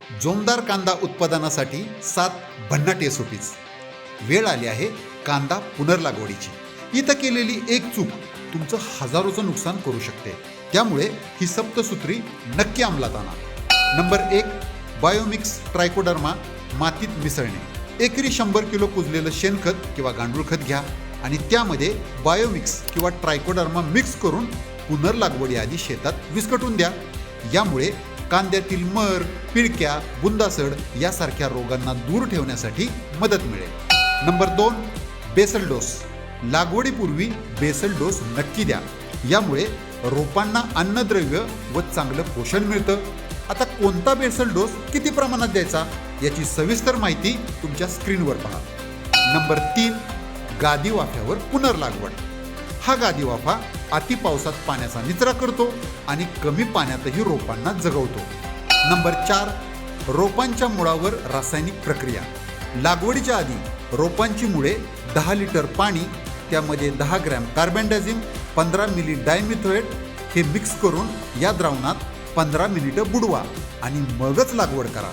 जोमदार कांदा उत्पादनासाठी 7 भन्नाट SOPs. वेळ आली आहे कांदा पुनर्लागवडीची. इथं केलेली एक चूक तुमचं हजारोचं नुकसान करू शकते. त्यामुळे ही सप्तसूत्री नक्की अंमलात आणा. नंबर 1, बायोमिक्स ट्रायकोडर्मा मातीत मिसळणे. एकरी 100 किलो कुजलेलं शेणखत किंवा गांडूळ खत घ्या आणि त्यामध्ये बायोमिक्स किंवा ट्रायकोडर्मा मिक्स करून पुनर्लागवडीआधी शेतात विस्कटून द्या. यामुळे कांद्यातील मर, पिळक्या, बुंदासड यासारख्या रोगांना दूर ठेवण्यासाठी मदत मिळेल. Number 2, basal dose. लागवडीपूर्वी बेसल डोस नक्की द्या. यामुळे रोपांना अन्नद्रव्य व चांगलं पोषण मिळतं. आता कोणता बेसल डोस किती प्रमाणात द्यायचा याची सविस्तर माहिती तुमच्या स्क्रीनवर पहा. नंबर 3, गादी वाफ्यावर पुनर्लागवड. हा गादी वाफा अति पावसात पाण्याचा निचरा करतो आणि कमी पाण्यातही रोपांना जगवतो. नंबर 4, रोपांच्या मुळावर रासायनिक प्रक्रिया. लागवडीच्या आधी रोपांची मुळे 10 लिटर पाणी, त्यामध्ये 10 ग्रॅम कार्बेंडाझिम, 15 मिली डायमिथोएट हे मिक्स करून या द्रावणात 15 मिनिटं बुडवा आणि मगच लागवड करा.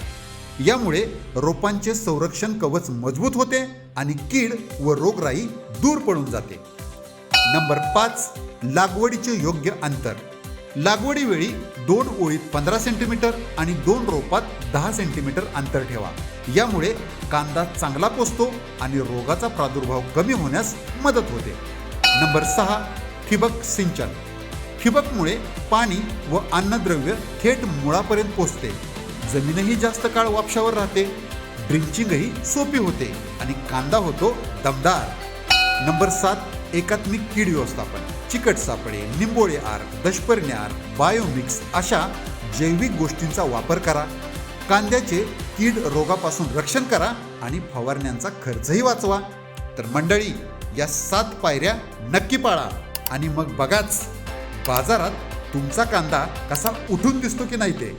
यामुळे रोपांचे संरक्षण कवच मजबूत होते आणि कीड व रोगराई दूर पळून जाते. नंबर 5, लागवडीचे योग्य अंतर. लागवडीवेळी 2 ओळीत 15 सेंटीमीटर आणि 2 रोपात 10 सेंटीमीटर अंतर ठेवा. यामुळे कांदा चांगला पोचतो आणि रोगाचा प्रादुर्भाव कमी होण्यास मदत होते. नंबर 6, ठिबक सिंचन. ठिबकमुळे पाणी व अन्नद्रव्य थेट मुळापर्यंत पोचते. जमीनही जास्त काळ वापशावर राहते. ड्रिंचिंगही सोपी होते आणि कांदा होतो दमदार. नंबर 7, एकात्मिक कीड व्यवस्थापन. चिकट सापळे, निंबोळे आर, दशपर्णी आर, बायोमिक्स अशा जैविक गोष्टींचा वापर करा. कांद्याचे कीड रोगापासून रक्षण करा आणि फवारण्यांचा खर्चही वाचवा. तर मंडळी, या 7 पायऱ्या नक्की पाळा आणि मग बघाच बाजारात तुमचा कांदा कसा उठून दिसतो की नाही ते.